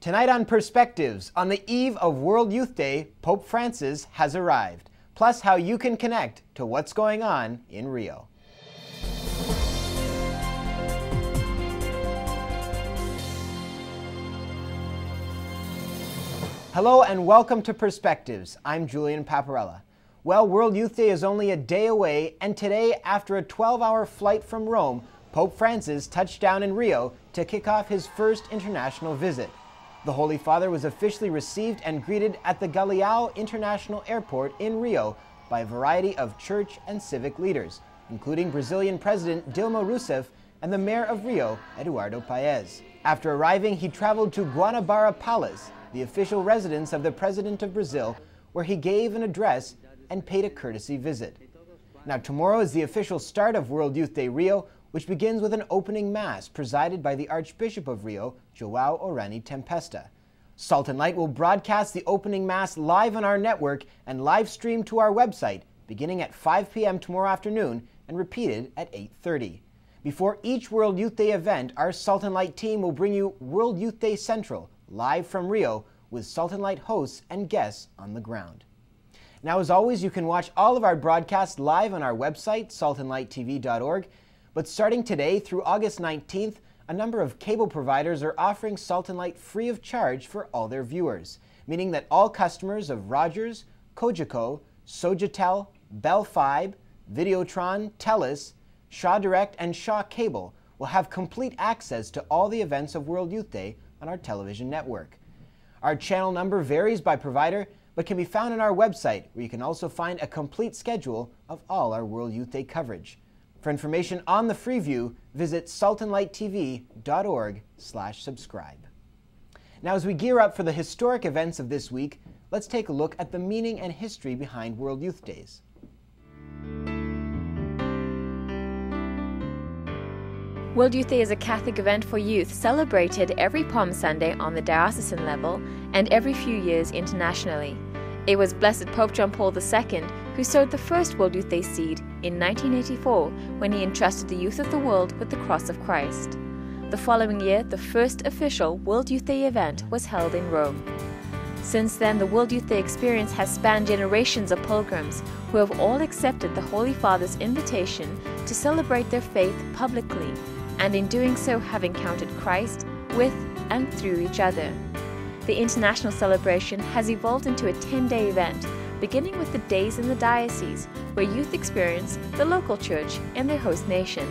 Tonight on Perspectives, on the eve of World Youth Day, Pope Francis has arrived, plus how you can connect to what's going on in Rio. Hello and welcome to Perspectives. I'm Julian Paparella. Well, World Youth Day is only a day away, and today, after a 12-hour flight from Rome, Pope Francis touched down in Rio to kick off his first international visit. The Holy Father was officially received and greeted at the Galeão International Airport in Rio by a variety of church and civic leaders, including Brazilian President Dilma Rousseff and the Mayor of Rio, Eduardo Paes. After arriving, he traveled to Guanabara Palace, the official residence of the President of Brazil, where he gave an address and paid a courtesy visit. Now, tomorrow is the official start of World Youth Day Rio, which begins with an opening mass presided by the Archbishop of Rio, João Orani Tempesta. Salt and Light will broadcast the opening mass live on our network and live stream to our website beginning at 5 p.m. tomorrow afternoon and repeated at 8:30. Before each World Youth Day event, our Salt and Light team will bring you World Youth Day Central live from Rio with Salt and Light hosts and guests on the ground. Now, as always, you can watch all of our broadcasts live on our website, saltandlighttv.org. But starting today through August 19th, a number of cable providers are offering Salt and Light free of charge for all their viewers, meaning that all customers of Rogers, Cogeco, Sojatel, Bell Fibe, Videotron, Telus, Shaw Direct, and Shaw Cable will have complete access to all the events of World Youth Day on our television network. Our channel number varies by provider, but can be found on our website, where you can also find a complete schedule of all our World Youth Day coverage. For information on the free view, visit saltandlighttv.org/subscribe. Now, as we gear up for the historic events of this week, let's take a look at the meaning and history behind World Youth Days. World Youth Day is a Catholic event for youth celebrated every Palm Sunday on the diocesan level and every few years internationally. It was Blessed Pope John Paul II who sowed the first World Youth Day seed in 1984 when he entrusted the youth of the world with the cross of Christ. The following year, the first official World Youth Day event was held in Rome. Since then, the World Youth Day experience has spanned generations of pilgrims who have all accepted the Holy Father's invitation to celebrate their faith publicly, and in doing so have encountered Christ with and through each other. The international celebration has evolved into a 10-day event, beginning with the days in the diocese, where youth experience the local church and their host nation.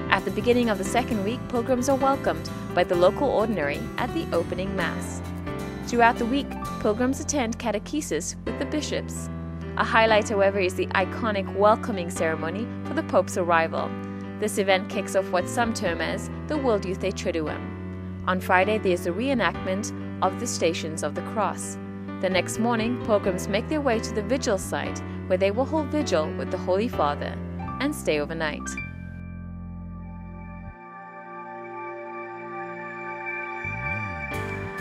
At the beginning of the second week, pilgrims are welcomed by the local ordinary at the opening Mass. Throughout the week, pilgrims attend catechesis with the bishops. A highlight, however, is the iconic welcoming ceremony for the Pope's arrival. This event kicks off what some term as the World Youth Day Triduum. On Friday, there is a reenactment of the Stations of the Cross. The next morning, pilgrims make their way to the vigil site, where they will hold vigil with the Holy Father and stay overnight.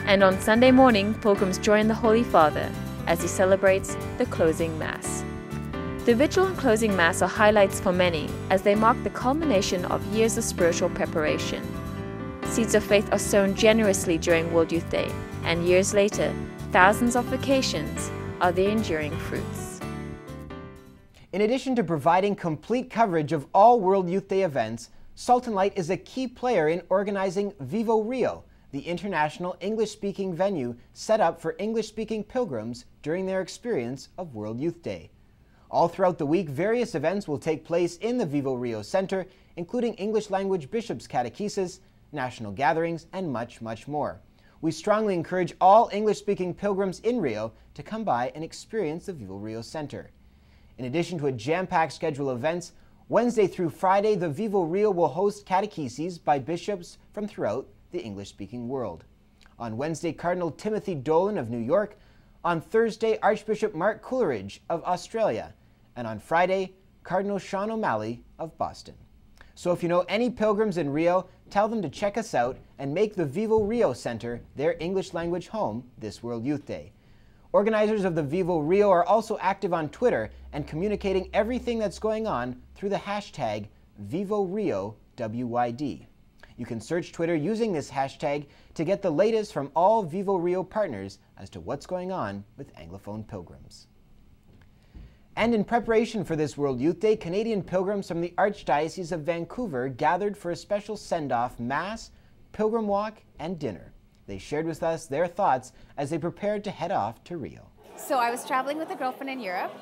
And on Sunday morning, pilgrims join the Holy Father as he celebrates the closing Mass. The vigil and closing Mass are highlights for many, as they mark the culmination of years of spiritual preparation. Seeds of faith are sown generously during World Youth Day, and years later, thousands of vocations are the enduring fruits. In addition to providing complete coverage of all World Youth Day events, Salt and Light is a key player in organizing Vivo Rio, the international English-speaking venue set up for English-speaking pilgrims during their experience of World Youth Day. All throughout the week, various events will take place in the Vivo Rio Center, including English-language bishops' catechesis, national gatherings, and much, much more. We strongly encourage all English-speaking pilgrims in Rio to come by and experience the Vivo Rio Center. In addition to a jam-packed schedule of events, Wednesday through Friday, the Vivo Rio will host catecheses by bishops from throughout the English-speaking world. On Wednesday, Cardinal Timothy Dolan of New York. On Thursday, Archbishop Mark Coleridge of Australia. And on Friday, Cardinal Sean O'Malley of Boston. So if you know any pilgrims in Rio, tell them to check us out and make the Vivo Rio Center their English language home this World Youth Day. Organizers of the Vivo Rio are also active on Twitter and communicating everything that's going on through the hashtag VivoRioWYD. You can search Twitter using this hashtag to get the latest from all Vivo Rio partners as to what's going on with Anglophone pilgrims. And in preparation for this World Youth Day, Canadian pilgrims from the Archdiocese of Vancouver gathered for a special send-off Mass, pilgrim walk, and dinner. They shared with us their thoughts as they prepared to head off to Rio. So I was traveling with a girlfriend in Europe,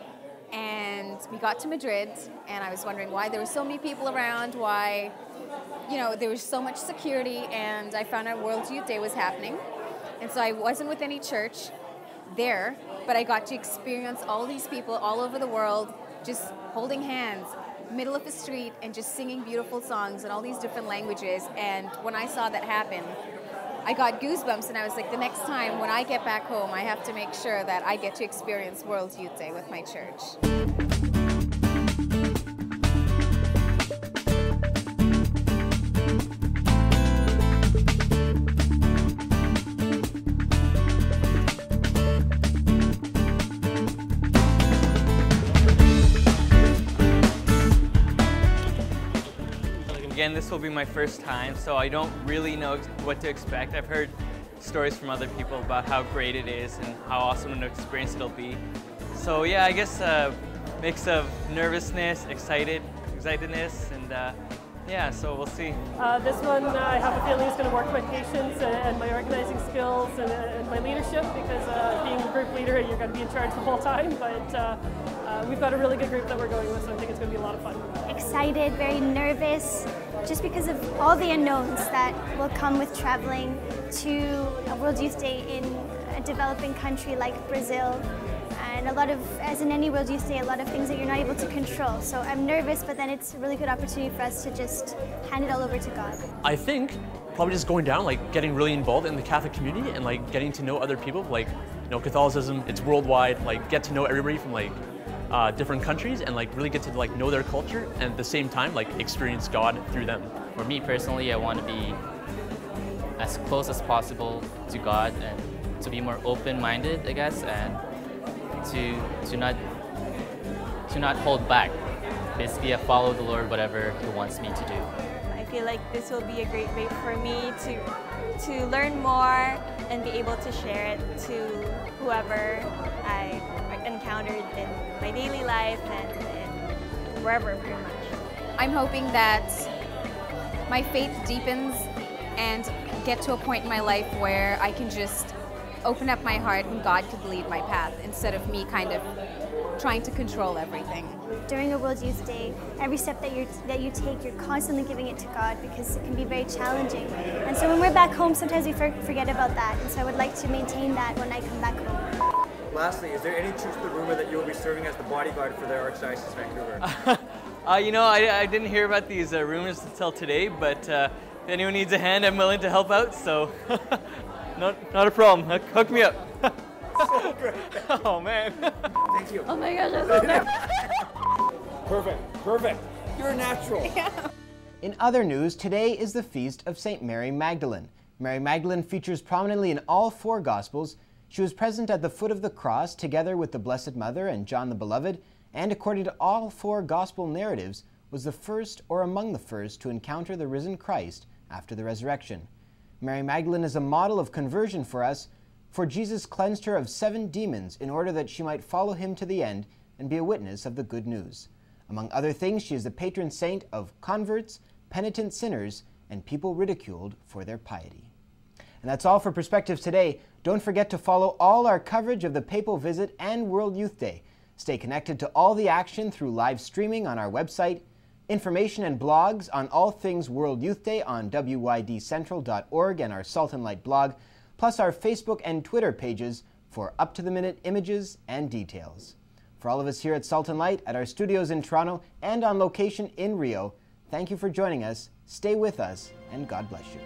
and we got to Madrid, and I was wondering why there were so many people around, why, there was so much security, and I found out World Youth Day was happening. And so I wasn't with any church there, but I got to experience all these people all over the world just holding hands, middle of the street, and just singing beautiful songs in all these different languages. And when I saw that happen, I got goosebumps, and I was like, the next time when I get back home, I have to make sure that I get to experience World Youth Day with my church. Again, this will be my first time, so I don't really know what to expect. I've heard stories from other people about how great it is and how awesome an experience it'll be. So yeah, I guess a mix of nervousness, excitedness, and yeah, so we'll see. This one, I have a feeling is going to work my patience and my organizing skills and my leadership, because being a group leader, you're going to be in charge the whole time, but we've got a really good group that we're going with, so I think it's going to be a lot of fun. Excited, very nervous, just because of all the unknowns that will come with traveling to a World Youth Day in a developing country like Brazil. And as in any World Youth Day, a lot of things that you're not able to control. So I'm nervous, but then it's a really good opportunity for us to just hand it all over to God. I think probably just going down, getting really involved in the Catholic community and getting to know other people. Catholicism, it's worldwide. Get to know everybody from different countries and really get to know their culture, and at the same time experience God through them. For me personally, I want to be as close as possible to God and to be more open-minded, I guess, and to not hold back. Basically, I follow the Lord whatever He wants me to do. I feel like this will be a great way for me to learn more and be able to share it to whoever I encountered in my daily life and wherever, pretty much. I'm hoping that my faith deepens and get to a point in my life where I can just open up my heart and God could lead my path instead of me kind of trying to control everything. During a World Youth Day, every step that you take, you're constantly giving it to God, because it can be very challenging. And so when we're back home, sometimes we forget about that. And so I would like to maintain that when I come back home. Lastly, is there any truth to the rumor that you will be serving as the bodyguard for the Archdiocese of Vancouver? I didn't hear about these rumors until today, but if anyone needs a hand, I'm willing to help out, so not a problem. Hook me up. So great. Oh man. Thank you. Oh my gosh, I love that. Perfect. You're a natural. Yeah. In other news, today is the feast of St. Mary Magdalene. Mary Magdalene features prominently in all four Gospels. She was present at the foot of the cross together with the Blessed Mother and John the Beloved, and according to all four Gospel narratives, was the first or among the first to encounter the risen Christ after the resurrection. Mary Magdalene is a model of conversion for us, for Jesus cleansed her of 7 demons in order that she might follow him to the end and be a witness of the good news. Among other things, she is the patron saint of converts, penitent sinners, and people ridiculed for their piety. And that's all for Perspectives today. Don't forget to follow all our coverage of the Papal Visit and World Youth Day. Stay connected to all the action through live streaming on our website, information and blogs on all things World Youth Day on wyDcentral.org and our Salt and Light blog, plus our Facebook and Twitter pages for up-to-the-minute images and details. For all of us here at Salt and Light, at our studios in Toronto and on location in Rio, thank you for joining us, stay with us, and God bless you.